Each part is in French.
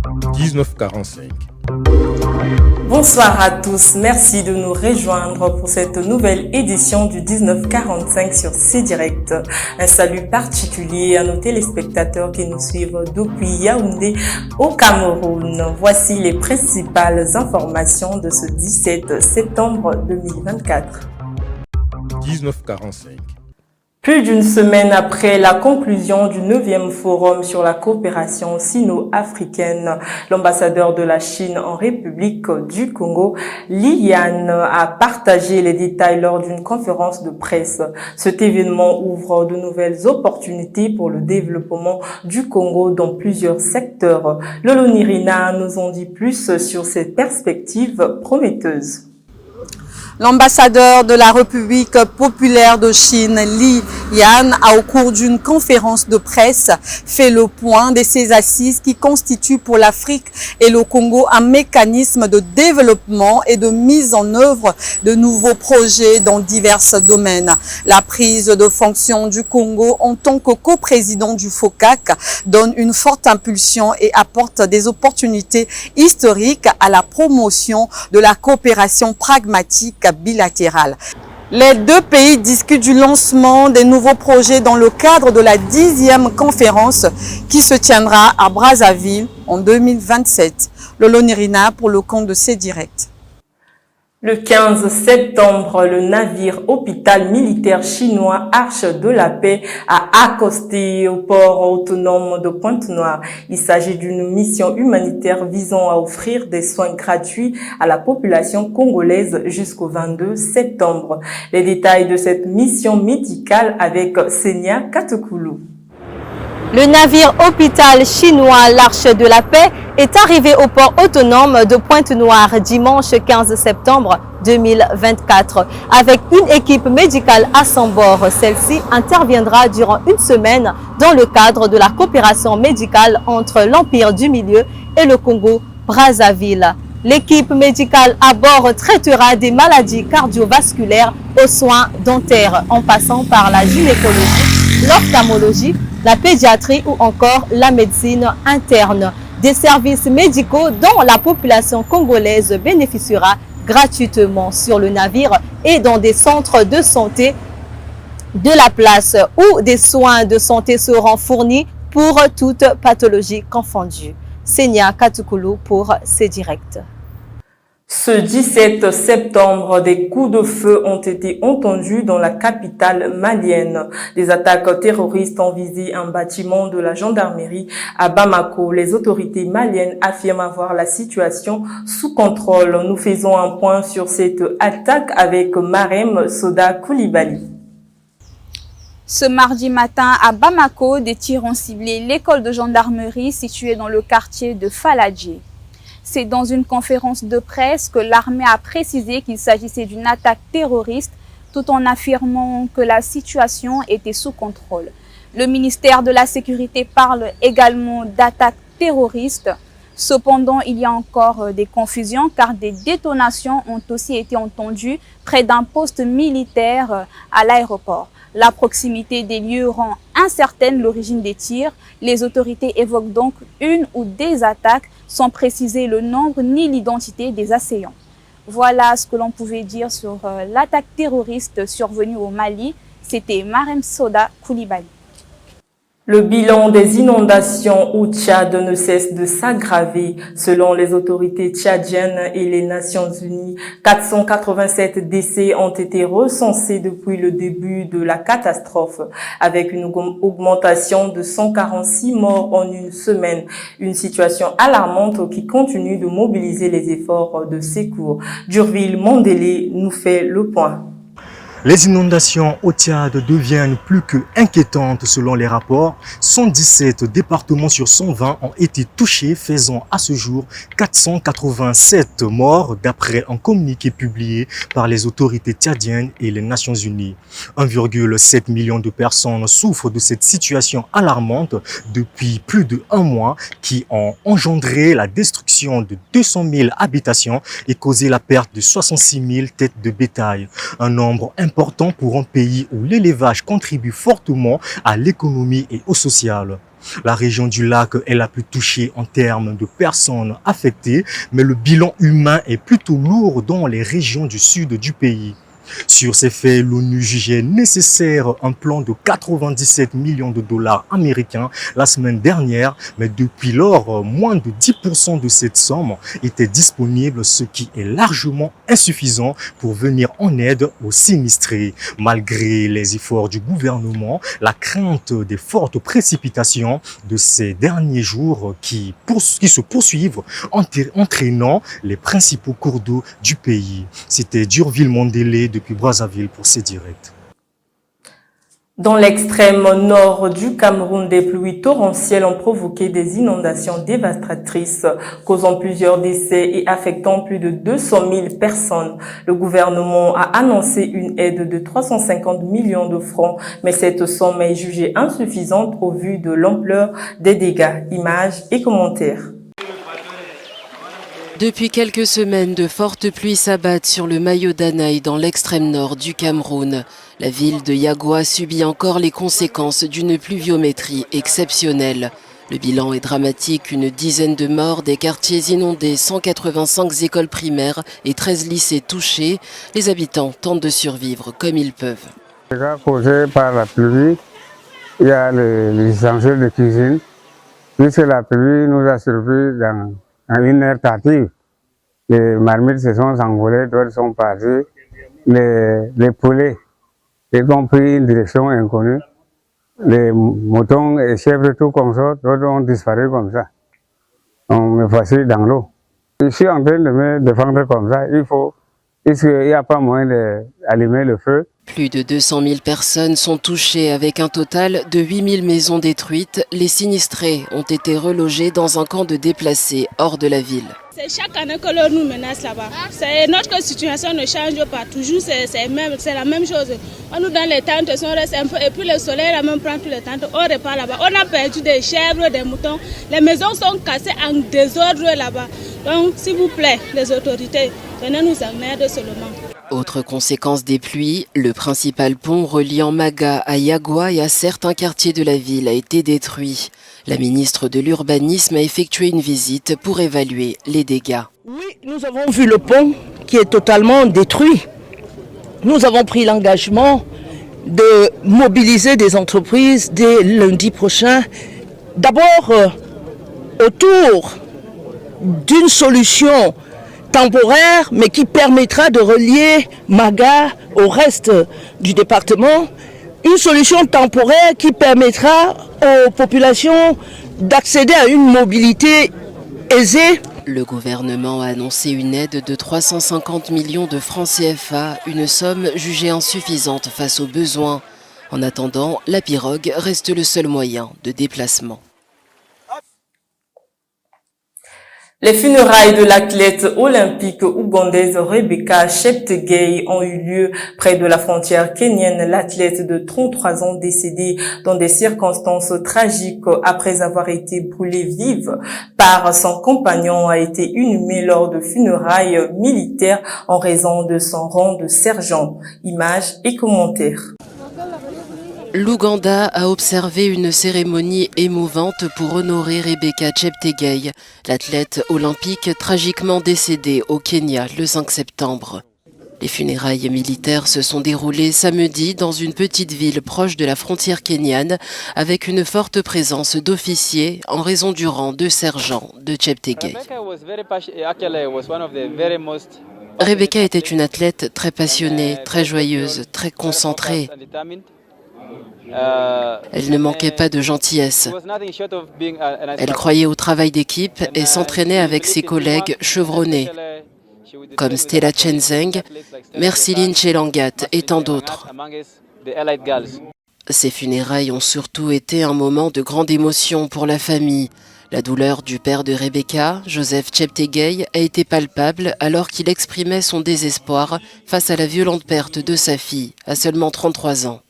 1945. Bonsoir à tous, merci de nous rejoindre pour cette nouvelle édition du 1945 sur C-Direct. Un salut particulier à nos téléspectateurs qui nous suivent depuis Yaoundé au Cameroun. Voici les principales informations de ce 17 septembre 2024. 1945. Plus d'une semaine après la conclusion du 9e forum sur la coopération sino-africaine, l'ambassadeur de la Chine en République du Congo, Li Yan, a partagé les détails lors d'une conférence de presse. Cet événement ouvre de nouvelles opportunités pour le développement du Congo dans plusieurs secteurs. Lolo Nirina nous en dit plus sur ces perspectives prometteuses. L'ambassadeur de la République populaire de Chine, Li Yan, a au cours d'une conférence de presse fait le point de ces assises qui constituent pour l'Afrique et le Congo un mécanisme de développement et de mise en œuvre de nouveaux projets dans divers domaines. La prise de fonction du Congo en tant que coprésident du FOCAC donne une forte impulsion et apporte des opportunités historiques à la promotion de la coopération pragmatique bilatérale. Les deux pays discutent du lancement des nouveaux projets dans le cadre de la 10e conférence qui se tiendra à Brazzaville en 2027. Lolo Nirina pour le compte de C-Direct. Le 15 septembre, le navire hôpital militaire chinois Arche de la Paix a accosté au port autonome de Pointe-Noire. Il s'agit d'une mission humanitaire visant à offrir des soins gratuits à la population congolaise jusqu'au 22 septembre. Les détails de cette mission médicale avec Senia Katokoulou. Le navire hôpital chinois l'Arche de la Paix est arrivé au port autonome de Pointe-Noire dimanche 15 septembre 2024 avec une équipe médicale à son bord. Celle-ci interviendra durant une semaine dans le cadre de la coopération médicale entre l'Empire du Milieu et le Congo-Brazzaville. L'équipe médicale à bord traitera des maladies cardiovasculaires aux soins dentaires en passant par la gynécologie, l'ophtalmologie, la pédiatrie ou encore la médecine interne. Des services médicaux dont la population congolaise bénéficiera gratuitement sur le navire et dans des centres de santé de la place où des soins de santé seront fournis pour toute pathologie confondue. Senia Katokoulou pour C-Direct. Ce 17 septembre, des coups de feu ont été entendus dans la capitale malienne. Des attaques terroristes ont visé un bâtiment de la gendarmerie à Bamako. Les autorités maliennes affirment avoir la situation sous contrôle. Nous faisons un point sur cette attaque avec Marem Soda Koulibaly. Ce mardi matin, à Bamako, des tirs ont ciblé l'école de gendarmerie située dans le quartier de Faladjé. C'est dans une conférence de presse que l'armée a précisé qu'il s'agissait d'une attaque terroriste tout en affirmant que la situation était sous contrôle. Le ministère de la Sécurité parle également d'attaque terroriste. Cependant, il y a encore des confusions car des détonations ont aussi été entendues près d'un poste militaire à l'aéroport. La proximité des lieux rend incertaine l'origine des tirs. Les autorités évoquent donc une ou des attaques sans préciser le nombre ni l'identité des assaillants. Voilà ce que l'on pouvait dire sur l'attaque terroriste survenue au Mali. C'était Marem Soda Koulibaly. Le bilan des inondations au Tchad ne cesse de s'aggraver. Selon les autorités tchadiennes et les Nations Unies, 487 décès ont été recensés depuis le début de la catastrophe, avec une augmentation de 146 morts en une semaine. Une situation alarmante qui continue de mobiliser les efforts de secours. Durville Mandélé nous fait le point. Les inondations au Tchad deviennent plus que inquiétantes selon les rapports. 117 départements sur 120 ont été touchés, faisant à ce jour 487 morts d'après un communiqué publié par les autorités tchadiennes et les Nations Unies. 1,7 million de personnes souffrent de cette situation alarmante depuis plus de 1 mois qui ont engendré la destruction de 200 000 habitations et causé la perte de 66 000 têtes de bétail. Un nombre important pour un pays où l'élevage contribue fortement à l'économie et au social. La région du lac est la plus touchée en termes de personnes affectées, mais le bilan humain est plutôt lourd dans les régions du sud du pays. Sur ces faits, l'ONU jugeait nécessaire un plan de 97 millions de dollars américains la semaine dernière, mais depuis lors, moins de 10% de cette somme était disponible, ce qui est largement insuffisant pour venir en aide aux sinistrés. Malgré les efforts du gouvernement, la crainte des fortes précipitations de ces derniers jours qui se poursuivent, entraînant les principaux cours d'eau du pays. C'était Durville Mondélé depuis Brazzaville pour CDirect. Dans l'extrême nord du Cameroun, des pluies torrentielles ont provoqué des inondations dévastatrices, causant plusieurs décès et affectant plus de 200 000 personnes. Le gouvernement a annoncé une aide de 350 millions de francs, mais cette somme est jugée insuffisante au vu de l'ampleur des dégâts. Images et commentaires. Depuis quelques semaines, de fortes pluies s'abattent sur le Mayo Danaï dans l'extrême nord du Cameroun. La ville de Yagoua subit encore les conséquences d'une pluviométrie exceptionnelle. Le bilan est dramatique, une dizaine de morts, des quartiers inondés, 185 écoles primaires et 13 lycées touchés. Les habitants tentent de survivre comme ils peuvent. Causé par la pluie, il y a les essentiels de cuisine. Puisque la pluie nous a surpris dans une heure tardive. Les marmites se sont envolées, d'autres sont partis. Les poulets, ils ont pris une direction inconnue. Les moutons et chèvres, tout comme ça, d'autres ont disparu comme ça. On me voici dans l'eau. Je suis en train de me défendre comme ça. Il n'y a pas moyen d'allumer le feu. Plus de 200 000 personnes sont touchées avec un total de 8 000 maisons détruites. Les sinistrés ont été relogés dans un camp de déplacés hors de la ville. C'est chaque année que l'eau nous menace là-bas. Notre situation ne change pas, toujours c'est la même chose. On nous donne les tentes, on reste un peu, et puis le soleil là même prend toutes les tentes, on repart là-bas. On a perdu des chèvres, des moutons, les maisons sont cassées en désordre là-bas. Donc s'il vous plaît, les autorités, venez nous en aide seulement. Autre conséquence des pluies, le principal pont reliant Maga à Yagoua et à certains quartiers de la ville a été détruit. La ministre de l'Urbanisme a effectué une visite pour évaluer les dégâts. Oui, nous avons vu le pont qui est totalement détruit. Nous avons pris l'engagement de mobiliser des entreprises dès lundi prochain. D'abord, autour d'une solution temporaire, mais qui permettra de relier Maga au reste du département. Une solution temporaire qui permettra aux populations d'accéder à une mobilité aisée. Le gouvernement a annoncé une aide de 350 millions de francs CFA, une somme jugée insuffisante face aux besoins. En attendant, la pirogue reste le seul moyen de déplacement. Les funérailles de l'athlète olympique ougandaise Rebecca Cheptegei ont eu lieu près de la frontière kenyenne. L'athlète de 33 ans décédée dans des circonstances tragiques après avoir été brûlée vive par son compagnon a été inhumée lors de funérailles militaires en raison de son rang de sergent. Images et commentaires. L'Ouganda a observé une cérémonie émouvante pour honorer Rebecca Cheptegei, l'athlète olympique tragiquement décédée au Kenya le 5 septembre. Les funérailles militaires se sont déroulées samedi dans une petite ville proche de la frontière kenyane avec une forte présence d'officiers en raison du rang de sergent de Cheptegei. Rebecca était une athlète très passionnée, très joyeuse, très concentrée. Elle ne manquait pas de gentillesse. Elle croyait au travail d'équipe et s'entraînait avec ses collègues chevronnés, comme Stella Chenzeng, Merciline Chelangat et tant d'autres. Ces funérailles ont surtout été un moment de grande émotion pour la famille. La douleur du père de Rebecca, Joseph Cheptegei, a été palpable alors qu'il exprimait son désespoir face à la violente perte de sa fille à seulement 33 ans.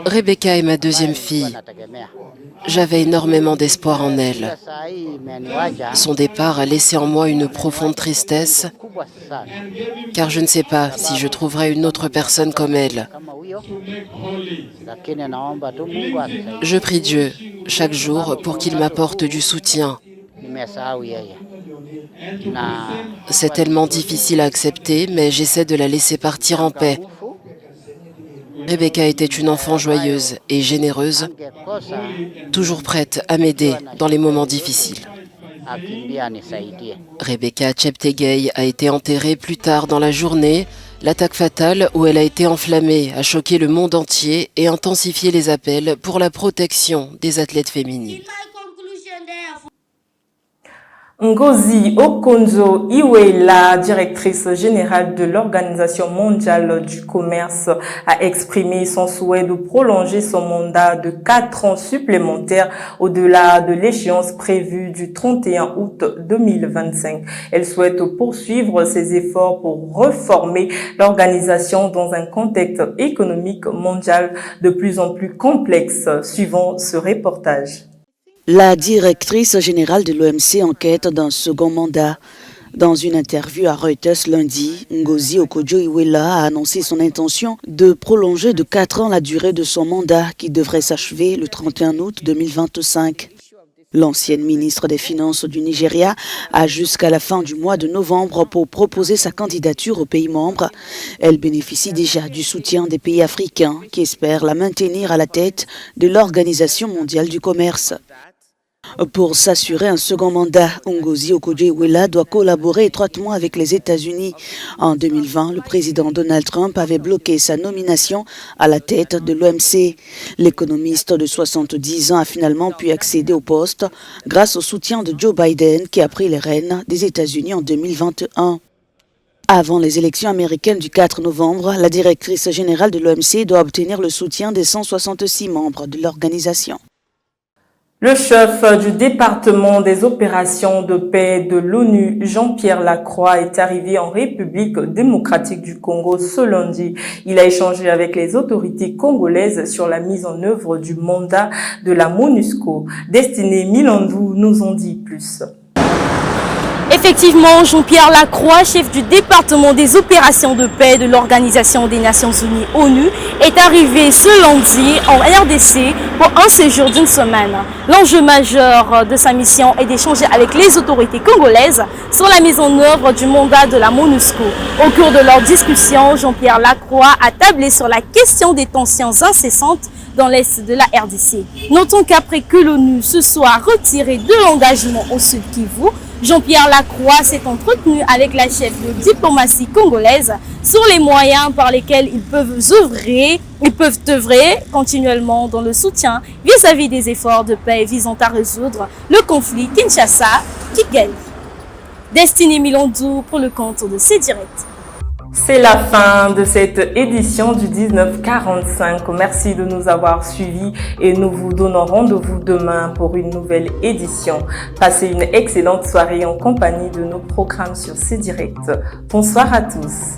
Rebecca est ma deuxième fille. J'avais énormément d'espoir en elle. Son départ a laissé en moi une profonde tristesse, car je ne sais pas si je trouverai une autre personne comme elle. Je prie Dieu chaque jour pour qu'il m'apporte du soutien. C'est tellement difficile à accepter, mais j'essaie de la laisser partir en paix. Rebecca était une enfant joyeuse et généreuse, toujours prête à m'aider dans les moments difficiles. Rebecca Cheptegei a été enterrée plus tard dans la journée. L'attaque fatale où elle a été enflammée a choqué le monde entier et intensifié les appels pour la protection des athlètes féminines. Ngozi Okonjo-Iweala, directrice générale de l'Organisation mondiale du commerce, a exprimé son souhait de prolonger son mandat de 4 ans supplémentaires au-delà de l'échéance prévue du 31 août 2025. Elle souhaite poursuivre ses efforts pour reformer l'organisation dans un contexte économique mondial de plus en plus complexe, suivant ce reportage. La directrice générale de l'OMC enquête d'un second mandat. Dans une interview à Reuters lundi, Ngozi Okonjo-Iweala a annoncé son intention de prolonger de 4 ans la durée de son mandat qui devrait s'achever le 31 août 2025. L'ancienne ministre des Finances du Nigeria a jusqu'à la fin du mois de novembre pour proposer sa candidature aux pays membres. Elle bénéficie déjà du soutien des pays africains qui espèrent la maintenir à la tête de l'Organisation mondiale du commerce. Pour s'assurer un second mandat, Ngozi Okonjo-Iweala doit collaborer étroitement avec les États-Unis. En 2020, le président Donald Trump avait bloqué sa nomination à la tête de l'OMC. L'économiste de 70 ans a finalement pu accéder au poste grâce au soutien de Joe Biden qui a pris les rênes des États-Unis en 2021. Avant les élections américaines du 4 novembre, la directrice générale de l'OMC doit obtenir le soutien des 166 membres de l'organisation. Le chef du département des opérations de paix de l'ONU, Jean-Pierre Lacroix, est arrivé en République démocratique du Congo ce lundi. Il a échangé avec les autorités congolaises sur la mise en œuvre du mandat de la MONUSCO. Destiné Milandou nous en dit plus. Effectivement, Jean-Pierre Lacroix, chef du département des opérations de paix de l'Organisation des Nations Unies ONU, est arrivé ce lundi en RDC pour un séjour d'une semaine. L'enjeu majeur de sa mission est d'échanger avec les autorités congolaises sur la mise en œuvre du mandat de la MONUSCO. Au cours de leur discussion, Jean-Pierre Lacroix a tablé sur la question des tensions incessantes dans l'est de la RDC. Notons qu'après que l'ONU se soit retirée de l'engagement au Sud Kivu, Jean-Pierre Lacroix s'est entretenu avec la chef de diplomatie congolaise sur les moyens par lesquels ils peuvent œuvrer continuellement dans le soutien vis-à-vis des efforts de paix visant à résoudre le conflit Kinshasa-Kigali. Destiné Milandou pour le compte de C-Direct. C'est la fin de cette édition du 1945. Merci de nous avoir suivis et nous vous donnons rendez-vous demain pour une nouvelle édition. Passez une excellente soirée en compagnie de nos programmes sur C-Direct. Bonsoir à tous.